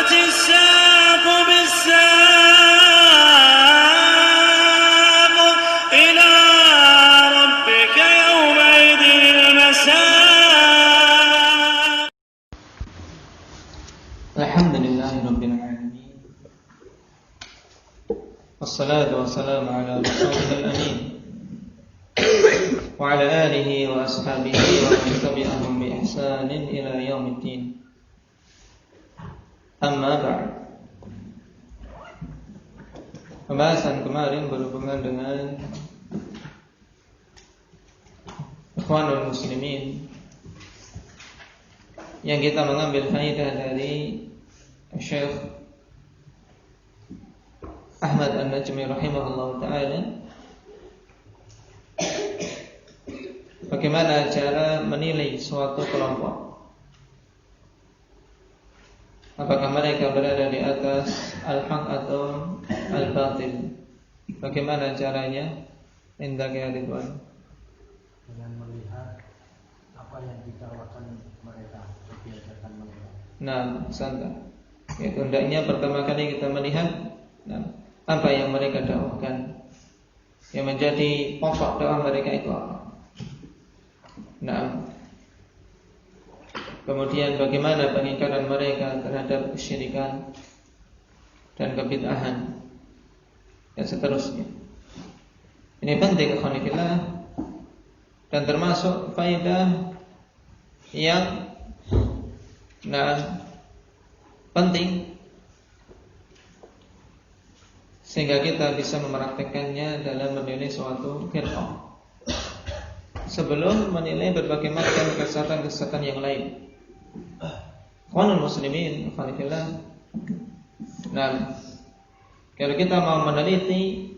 والتفت الساق بالساق إلى ربك يومئذ المساق. الحمد لله رب العالمين والصلاة والسلام على رسوله الأمين وعلى آله وأصحابه ومن تبعهم بإحسان إلى يوم الدين. Amma ba'd. Pembahasan kemarin berhubungan dengan Ikhwanul Muslimin yang kita mengambil faedah dari Syekh Ahmad An-Najmi rahimahullah ta'ala, bagaimana cara menilai suatu kelompok, apakah mereka berada di atas al-haq atau al-batil. Bagaimana caranya? Indah ya Ridwan. Dengan melihat apa yang didakwakan mereka, diajarkan mereka. Nah, santai. Yaitu hendaknya pertama kali kita melihat apa yang mereka dakwahkan, yang menjadi pokok dakwah mereka itu apa. Nah, kemudian bagaimana pengingkaran mereka terhadap kesyirikan dan kebid'ahan dan seterusnya. Ini penting ikhwanillah dan termasuk faedah yang penting sehingga kita bisa mempraktekannya dalam menilai suatu firqah sebelum menilai berbagai macam kesesatan-kesesatan yang lain. Ikhwanul Muslimin, alhamdulillah. Nah, kalau kita mau meneliti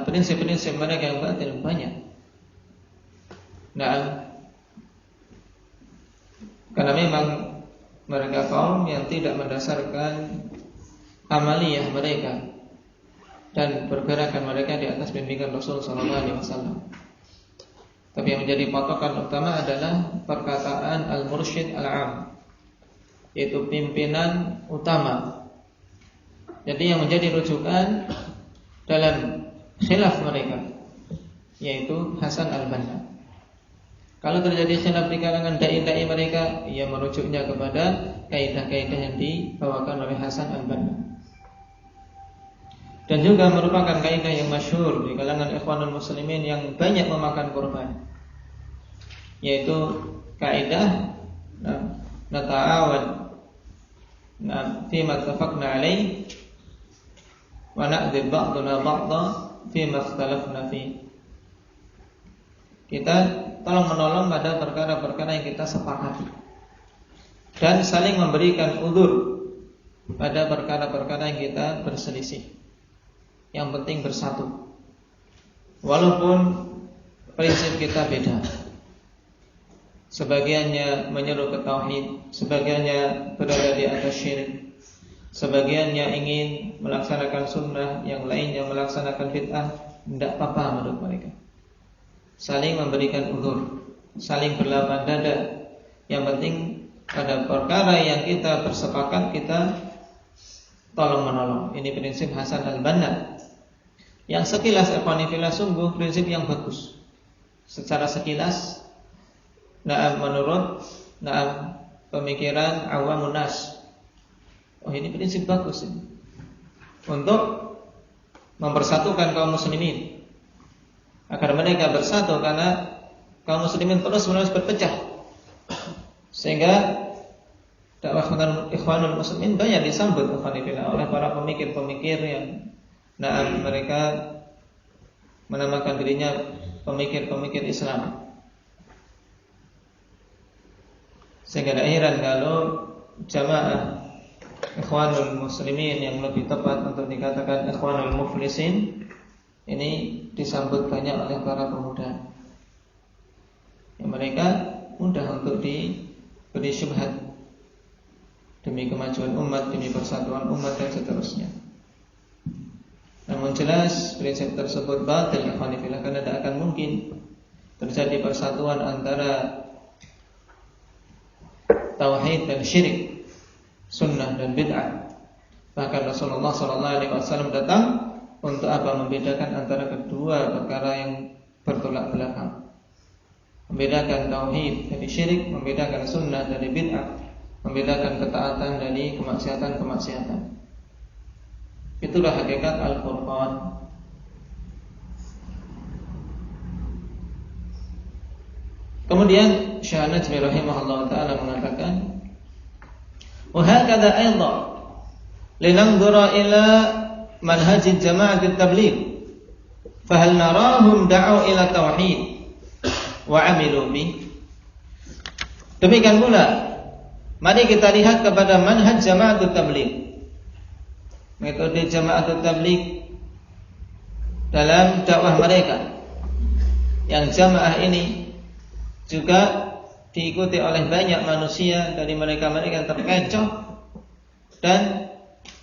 prinsip-prinsip mereka yang batil banyak. Nah, karena memang mereka kaum yang tidak mendasarkan amaliyah mereka dan pergerakan mereka di atas bimbingan Rasul sallallahu alaihi wasallam. Tapi yang menjadi patokan utama adalah perkataan al-mursyid al-am, yaitu pimpinan utama. Jadi yang menjadi rujukan dalam khilaf mereka, yaitu Hasan al-Banna. Kalau terjadi khilaf di kalangan dai-dai mereka, ia merujuknya kepada kaidah-kaidah yang dibawakan oleh Hasan al-Banna. Dan juga merupakan kaidah yang masyhur di kalangan Ikhwanul Muslimin yang banyak memakan korban, yaitu kaidah nata'awad fi ma ittafaqna alaih wa na'dhib ba'duna ba'dha fi ma ikhtalafna fi. Kita tolong menolong pada perkara-perkara yang kita sepakati dan saling memberikan udzur pada perkara-perkara yang kita berselisih. Yang penting bersatu, walaupun prinsip kita beda. Sebagiannya menyeru ke tauhid, sebagiannya berada di atas syirik, sebagiannya ingin melaksanakan sunnah, yang lainnya melaksanakan bid'ah. Tidak apa-apa menurut mereka. Saling memberikan uzur, saling berlapang dada. Yang penting pada perkara yang kita bersepakat, kita tolong menolong. Ini prinsip Hasan al-Banna, yang sekilas ikhwanifillah sungguh prinsip yang bagus. Secara sekilas, menurut pemikiran awamun nas, ini prinsip bagus ini untuk mempersatukan kaum muslimin, agar mereka bersatu, karena kaum muslimin terus-menerus berpecah, sehingga dakwah Ikhwanul Muslimin banyak disambut ikhwanifillah oleh para pemikir-pemikir yang mereka menamakan dirinya pemikir-pemikir Islam. Sehingga tidak heran kalau jamaah Ikhwanul Muslimin, yang lebih tepat untuk dikatakan Ikhwanul Muflisin, ini disambut banyak oleh para pemuda, yang mereka mudah untuk diberi syubhat demi kemajuan umat, demi persatuan umat dan seterusnya. Namun jelas prinsip tersebut batil, ikhwanifillah, karena tidak akan mungkin terjadi persatuan antara tauhid dan syirik sunnah dan bid'ah. Bahkan Rasulullah SAW datang untuk apa? Membedakan antara kedua perkara yang bertolak belakang. Membedakan tauhid dari syirik, membedakan sunnah dari bid'ah, membedakan ketaatan dari kemaksiatan-kemaksiatan. Itulah hakikat Al-Furqan. Kemudian Syekh Najmi rahimahullah ta'ala mengatakan, wa hakadha aidan linanzura ila manhaj jama'at at-tabligh fa hal narahum da'u ila tauhid wa 'amilu bi. Demikian pula mari kita lihat kepada manhaj jama'at at-tabligh, metode jama'at at-tabligh dalam dakwah mereka, yang jamaah ini juga diikuti oleh banyak manusia, dari mereka-mereka yang terkecoh dan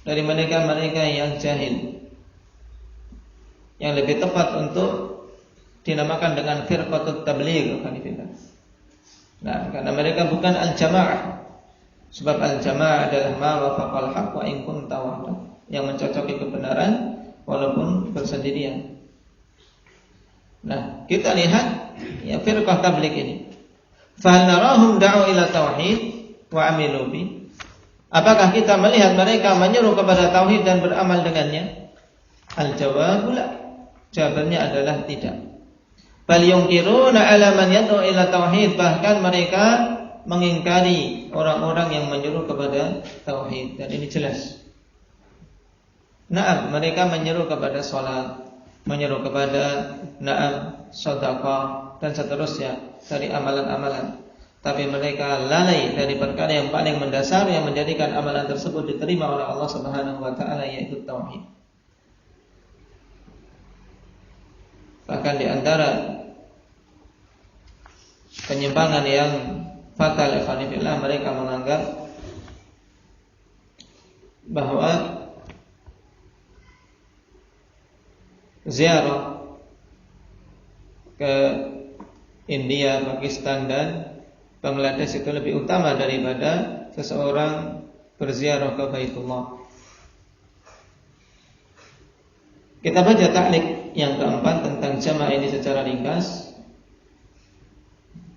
dari mereka-mereka yang jahil, yang lebih tepat untuk dinamakan dengan firqatut tabligh. Nah, karena mereka bukan al-jamaah, sebab al-jamaah adalah ma wafaqal haqq wa in kunta wahdak, yang mencocoki kebenaran walaupun bersendirian. Nah, kita lihat ya firqah tabligh ini. Fa hal narahum da'u ila tauhid wa 'amilu bi. Apakah kita melihat mereka menyeru kepada tauhid dan beramal dengannya? Al-jawabu la. Jawabannya adalah tidak. Bal yunkiruna 'ala man yad'u ila tauhid, bahkan mereka mengingkari orang-orang yang menyeru kepada tauhid, dan ini jelas. Naam, mereka menyeru kepada salat, menyeru kepada sedekah dan seterusnya dari amalan-amalan, tapi mereka lalai dari perkara yang paling mendasar yang menjadikan amalan tersebut diterima oleh Allah Subhanahu wa taala, yaitu tauhid. Bahkan di antara penyimpangan yang fatal, ikhwanillah, mereka menganggap bahwa ziarah ke India, Pakistan dan Bangladesh itu lebih utama daripada seseorang berziarah ke Baitullah. Kita baca ta'liq yang keempat tentang jamaah ini secara ringkas.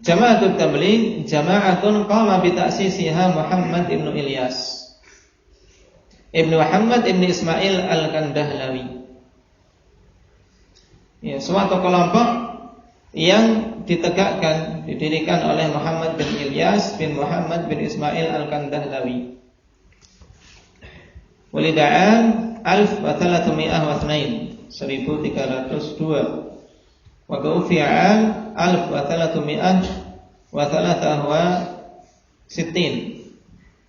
Jama'atut tabligh jama'atun qama bi ta'sisiha Muhammad ibn Ilyas ibn Muhammad ibn Ismail al-Kandahlawi. Ya, suatu kelompok yang ditegakkan, didirikan oleh Muhammad bin Ilyas bin Muhammad bin Ismail al-Kandahlawi. Walida'an 1302 wa tufi'an 1363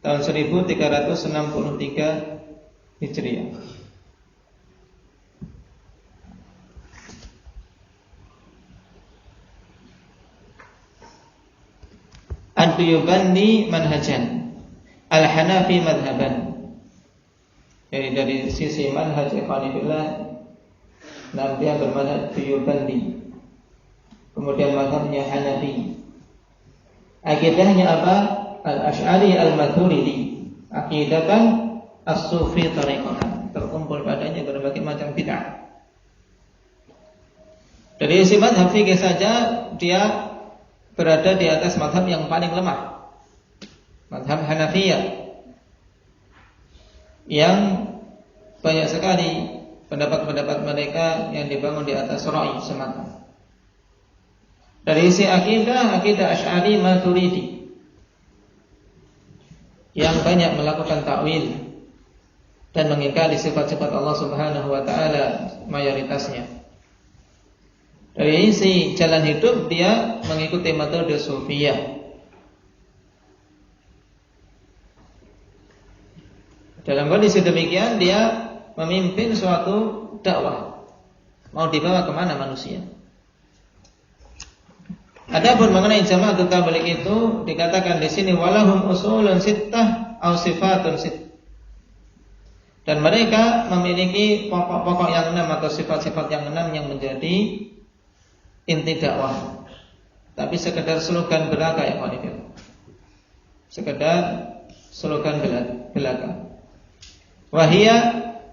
tahun 1363 Hijriah. Ad-Diyubandi manhajan, Al-Hanafi madhaban. Jadi dari sisi manhaj ikhwanillah, nah dia bermanhaj Diyubandi. Kemudian madhabnya Hanafi. Akidahnya apa? Al-Asy'ari al-Maturidi. Akidatan as-Sufi tariqatan. Terkumpul padanya berbagai macam bid'ah. Dari sisi madhab fikih saja dia berada di atas madhab yang paling lemah, madhab Hanafiyah, yang banyak sekali pendapat-pendapat mereka yang dibangun di atas ra'i semata. Dari sisi akidah Asy'ari Maturidi yang banyak melakukan takwil dan mengingkari sifat-sifat Allah Subhanahu wa taala mayoritasnya. Dari sisi jalan hidup dia mengikuti metode Sufiyah. Dalam kondisi demikian dia memimpin suatu dakwah. Mau dibawa kemana manusia? Adapun mengenai jama'atut tabligh itu dikatakan di sini walahum usulun sittah aw sifatun sittah. Dan mereka memiliki pokok-pokok yang 6 atau sifat-sifat yang 6 yang menjadi inti dakwah. Tapi sekedar slogan belaka ya Pak. Sekedar slogan belaka. Wahia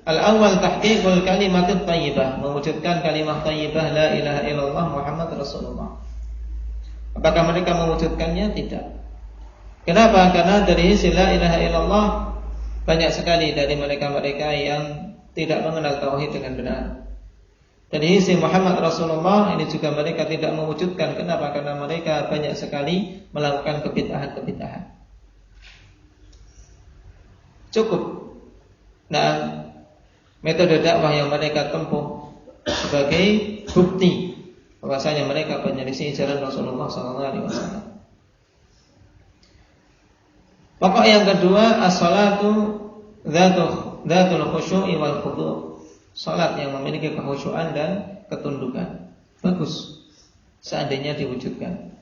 al-awwal tahqiqul kalimatit thayyibah, mewujudkan kalimat thayyibah la ilaha illallah Muhammad Rasulullah. Apakah mereka mewujudkannya? Tidak. Kenapa? Karena dari sisi la ilaha illallah banyak sekali dari mereka-mereka yang tidak mengenal tauhid dengan benar. Dari sisi Muhammad Rasulullah ini juga mereka tidak mewujudkan. Kenapa? Karena mereka banyak sekali melakukan kebid'ahan. Cukup. Nah, metode dakwah yang mereka tempuh sebagai bukti bahwasanya mereka penyelisih jalan Rasulullah SAW. Pokok yang kedua, as-salatu dzatul khusyu'i wal khudu'. Salat yang memiliki kekhusyuan dan ketundukan. Bagus seandainya diwujudkan.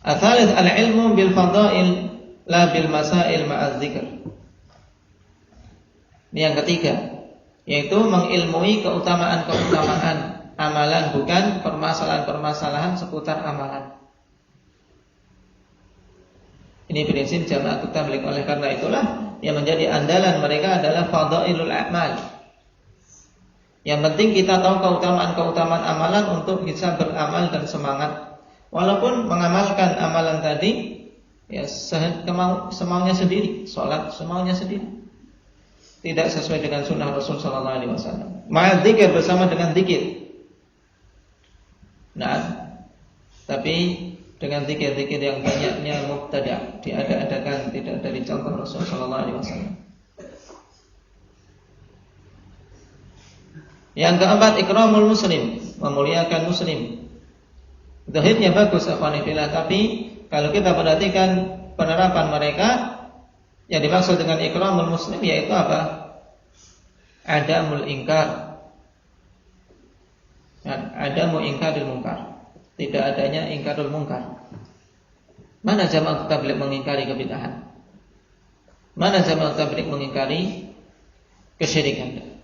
Ats-tsalits al-ilmu bil fadail la bil masail ma'az dzikr. Yang ketiga, yaitu mengilmui keutamaan-keutamaan amalan, bukan permasalahan-permasalahan seputar amalan. Ini prinsip Jama'atut Tabligh. Oleh karena itulah yang menjadi andalan mereka adalah fadailul a'mal. Yang penting kita tahu keutamaan-keutamaan amalan untuk bisa beramal dan semangat. Walaupun mengamalkan amalan tadi ya semaunya sendiri, sholat semaunya sendiri, tidak sesuai dengan sunnah Rasul sallallahu alaihi wasallam. Ma'al dzikir, bersama dengan zikir. Nah, tapi dengan zikir-zikir yang banyaknya mubtada', diada-adakan, tidak dari contoh Rasul sallallahu alaihi wasallam. Yang keempat, ikramul muslim, memuliakan muslim. Zahirnya bagus akhwanillah, tapi kalau kita perhatikan penerapan mereka, yang dimaksud dengan ikramul muslim yaitu apa? Adamul ingkar. Adamu ingkaril munkar. Tidak adanya ingkarul munkar. Mana Jama'atut Tabligh mengingkari kebid'ahan? Mana Jama'atut Tabligh mengingkari kesyirikan?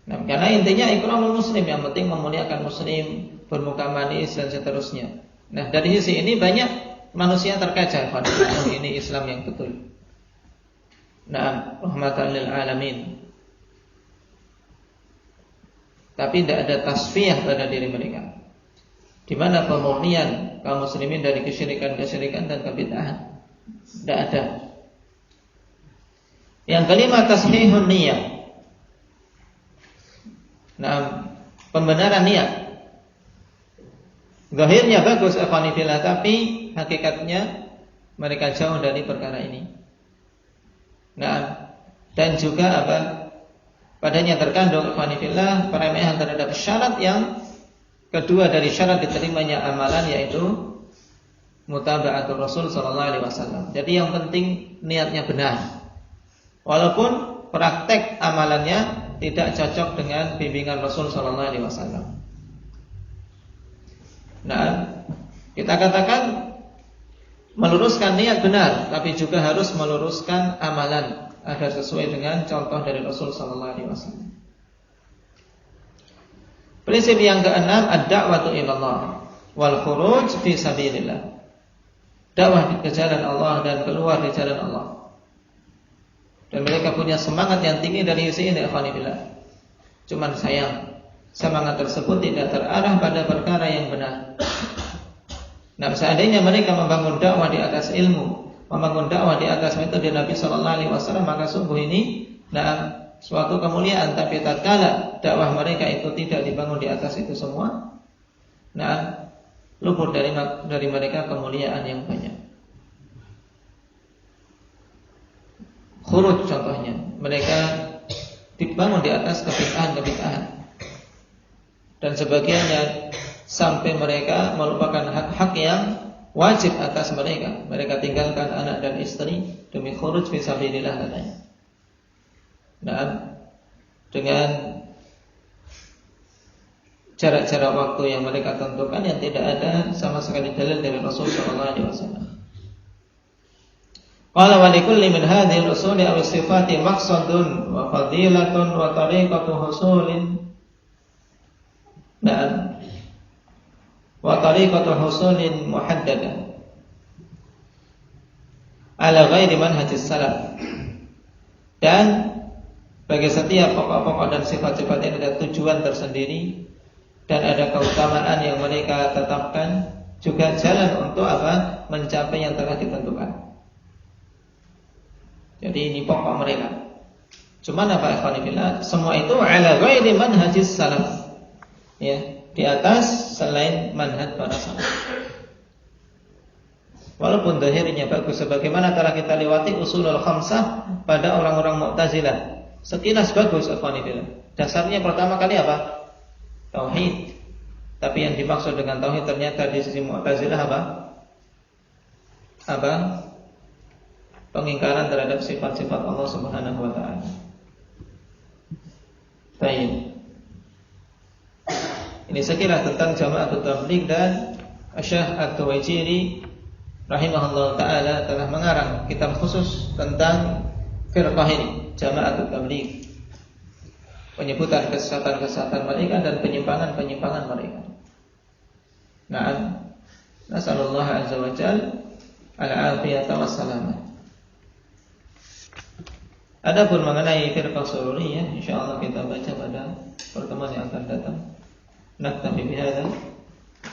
Nah, karena intinya ikramul muslim, yang penting memuliakan muslim, bermuka manis dan seterusnya. Nah, dari sisi ini banyak manusia terkaca pada ini Islam yang betul. Nah, rahmatan lil alamin. Tapi tidak ada tasfiyah pada diri mereka. Di mana pemurnian kaum muslimin dari kesyirikan dan kebid'ahan? Tidak ada. Yang kelima, tashihun niyah. Nah, pembenaran niat. Zahirnya bagus akhwanillah, tapi hakikatnya mereka jauh dari perkara ini. Nah, dan juga apa? Padanya terkandung akhwanillah peremehan terhadap syarat yang kedua dari syarat diterimanya amalan, yaitu mutaba'atul Rasul sallallahu alaihi wasallam. Jadi yang penting niatnya benar. Walaupun praktek amalannya tidak cocok dengan bimbingan Rasul sallallahu alaihi wasallam. Nah, kita katakan meluruskan niat benar, tapi juga harus meluruskan amalan agar sesuai dengan contoh dari Rasul sallallahu alaihi wasallam. Prinsip yang keenam, ad-da'watu ilallah wal khuruj fi sabilillah. Dakwah di jalan Allah dan keluar di jalan Allah. Dan mereka punya semangat yang tinggi dari sisi ini, akhwanillah. Cuman sayang, semangat tersebut tidak terarah pada perkara yang benar. Nah, seandainya mereka membangun dakwah di atas ilmu, membangun dakwah di atas metode Nabi sallallahu alaihi wasallam, maka sungguh ini suatu kemuliaan. Tapi tatkala dakwah mereka itu tidak dibangun di atas itu semua, luput dari mereka kemuliaan yang banyak. Khuruj contohnya, mereka dibangun di atas kebid'ahan dan sebagiannya sampai mereka melupakan hak-hak yang wajib atas mereka. Mereka tinggalkan anak dan istri demi khuruj fi sabilillah katanya. Nah, dengan jarak-jarak waktu yang mereka tentukan yang tidak ada sama sekali dalil dari Rasul sallallahu alaihi wasallam. Qala wa likulli min hadhihi al-usuli aw sifati maqsadun wa fadilatun wa tariqatu husulin. Nah, wa tariqatu husulin muhaddadah. ala ghairi manhajis salaf. Dan bagi setiap pokok-pokok dan sifat-sifat ini ada tujuan tersendiri dan ada keutamaan yang mereka tetapkan, juga jalan untuk apa? Mencapai yang telah ditentukan. Jadi ini pokok mereka. Cuman apa ikhwan fillah? Semua itu ala ghairi manhajis salaf. Ya, di atas selain manhaj para salaf. Walaupun zahirnya bagus, sebagaimana telah kita lewati usulul khamsah pada orang-orang Mu'tazilah. Sekilas bagus ikhwan fillah. Dasarnya pertama kali apa? Tauhid. Tapi yang dimaksud dengan tauhid ternyata di sisi Mu'tazilah apa? Apa? Pengingkaran terhadap sifat-sifat Allah Subhanahu wa taala. Baik. Ini sekilas tentang Jama'atut Tabligh, dan Syekh At-Tuwaijiri rahimahullah taala telah mengarang kitab khusus tentang firqah ini, Jama'atut Tabligh. Penyebutan kesesatan-kesesatan mereka dan penyimpangan-penyimpangan mereka. Na'am. Nasallallahu azza wa jalla al-afiyata wassalamah. Adapun mengenai firqah sururiyah, insyaallah kita baca pada pertemuan yang akan datang. Naktabi bihadza.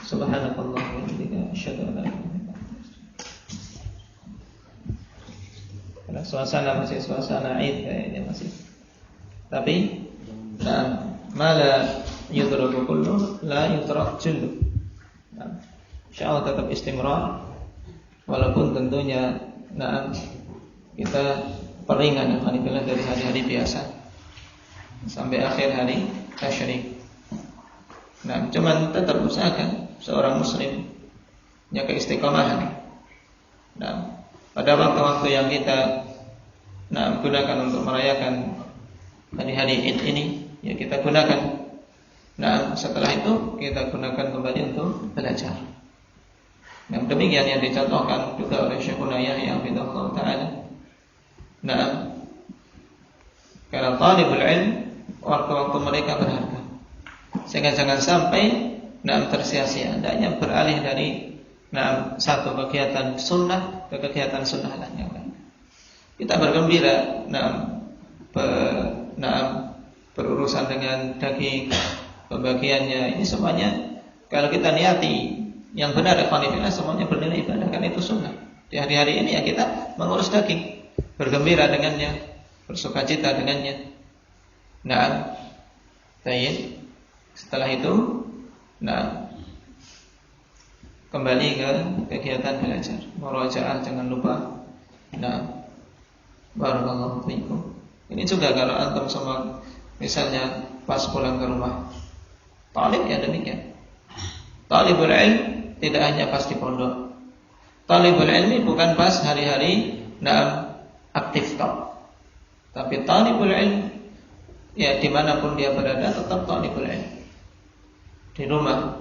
Subhanakallah wa bihamdika asyhadu an la ilaha illa anta. Suasana masih suasana Id kayaknya masih. Tapi mala yudraku kullu la yutrak jullu. Insyaallah tetap istimrar, walaupun tentunya kita peringan alhamdulillah dari hari-hari biasa sampai akhir hari tasyrik. Cuman tetap usahakan seorang muslim punya keistiqomahan. Pada waktu-waktu yang kita gunakan untuk merayakan hari-hari Id ini, ya kita gunakan. Setelah itu kita gunakan kembali untuk belajar. Demikian yang dicontohkan juga oleh Syekhuna Yahya hafizahullah taala. Karena talibul ilm waktu-waktu mereka berharga, sehingga jangan sampai tersia-sia. Hendaknya beralih dari satu kegiatan sunnah ke kegiatan sunnah yang lain. Kita bergembira berurusan dengan daging, pembagiannya, ini semuanya kalau kita niati yang benar, semuanya bernilai ibadah, karena itu sunnah. Di hari-hari ini ya kita mengurus daging, bergembira dengannya, bersukacita dengannya. Baik. Setelah itu, kembali ke kegiatan belajar, murajaah, jangan lupa. Barakallahu fiikum. Ini juga kalau antum semua misalnya pas pulang ke rumah, talib ya demikian. Talibul ilm tidak hanya pas di pondok. Talibul ilmi bukan pas hari-hari aktif top. Tapi talibul ilm ya dimanapun dia berada tetap talibul ilm. Di rumah,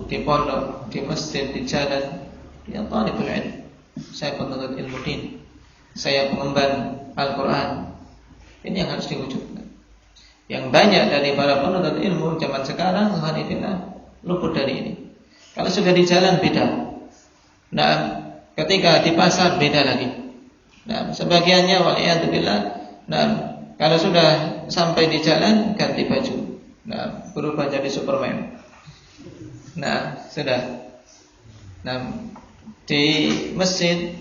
di pondok, di masjid, di jalan, dia talibul ilm. Saya penuntut ilmu din, saya pengemban Al-Quran. Ini yang harus diwujudkan. Yang banyak dari para penuntut ilmu zaman sekarang alhamdulillah luput dari ini. Kalau sudah di jalan beda. Ketika di pasar beda lagi. Sebagiannya waliyadzubillah, kalau sudah sampai di jalan ganti baju. Berubah jadi Superman. Sudah. Di masjid,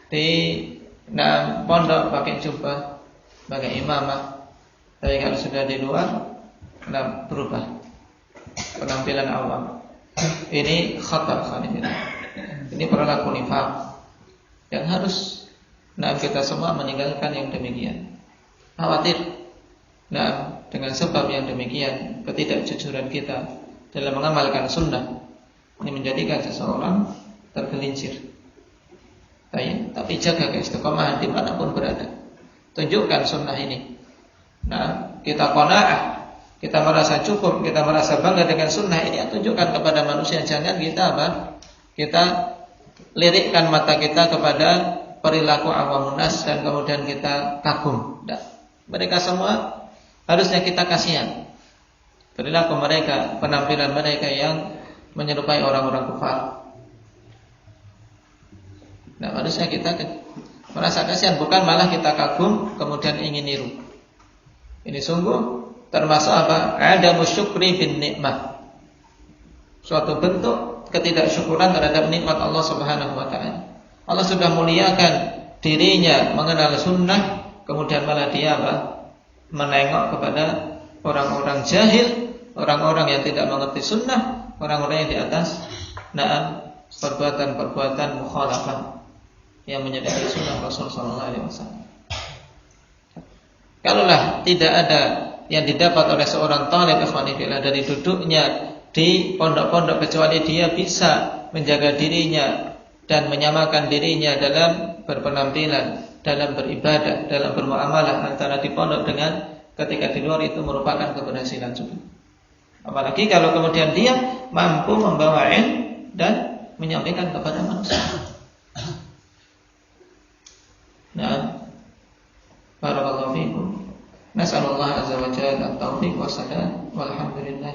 di pondok pakai jubah, pakai imamah. Tapi kalau sudah di luar, berubah penampilan awam. Ini khatar khalifah. Ini perilaku nifaq yang harus kita semua meninggalkan yang demikian. Khawatir dengan sebab yang demikian, ketidakjujuran kita dalam mengamalkan sunnah ini menjadikan seseorang tergelincir. Tapi jaga keistiqomahan dimanapun berada. Tunjukkan sunnah ini. Kita qanaah, kita merasa cukup, kita merasa bangga dengan sunnah ini. Tunjukkan kepada manusia. Jangan kita lirikkan mata kita kepada perilaku awamun nas dan kemudian kita kagum. Mereka semua harusnya kita kasihan. Perilaku mereka, penampilan mereka yang menyerupai orang-orang kufar. Nah, harusnya kita merasa kasihan, bukan malah kita kagum kemudian ingin niru. Ini sungguh termasuk apa? Ada musyukri bin nikmah. Suatu bentuk ketidaksyukuran terhadap nikmat Allah Subhanahu wa taala. Allah sudah muliakan dirinya mengenal sunnah, kemudian malah dia apa? Menengok kepada orang-orang jahil, orang-orang yang tidak mengerti sunnah, orang-orang yang di atas perbuatan-perbuatan mukhalafah yang menyelisihi sunnah Rasul sallallahu alaihi wasallam. Kalaulah tidak ada yang didapat oleh seorang talib ikhwan fillah dari duduknya di pondok-pondok kecuali dia bisa menjaga dirinya dan menyamakan dirinya dalam berpenampilan, dalam beribadah, dalam bermuamalah antara di pondok dengan ketika di luar, itu merupakan keberhasilan juga. Apalagi kalau kemudian dia mampu membawa ilmu dan menyampaikan kepada manusia. Nah, barakallahu fiikum. Nas'alullah azza wa jalla at-taufiq wa sadad. Walhamdulillah.